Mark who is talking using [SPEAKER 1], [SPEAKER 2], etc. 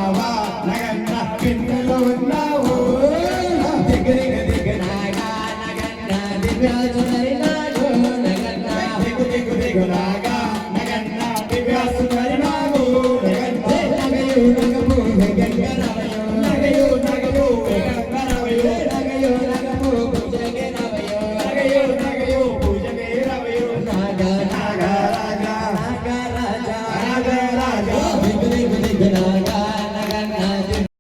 [SPEAKER 1] ఉన్నావా నగన్న పిన్నెలో ఉన్నావు దిగు దిగు దిగు నాగా నగన్న దివ్య సుందరి నాగు నగన్న దిగు దిగు దిగు నాగా నగన్న దివ్య సుందరి నాగు నగన్న నగయు నగపు గంగరమయు నగయు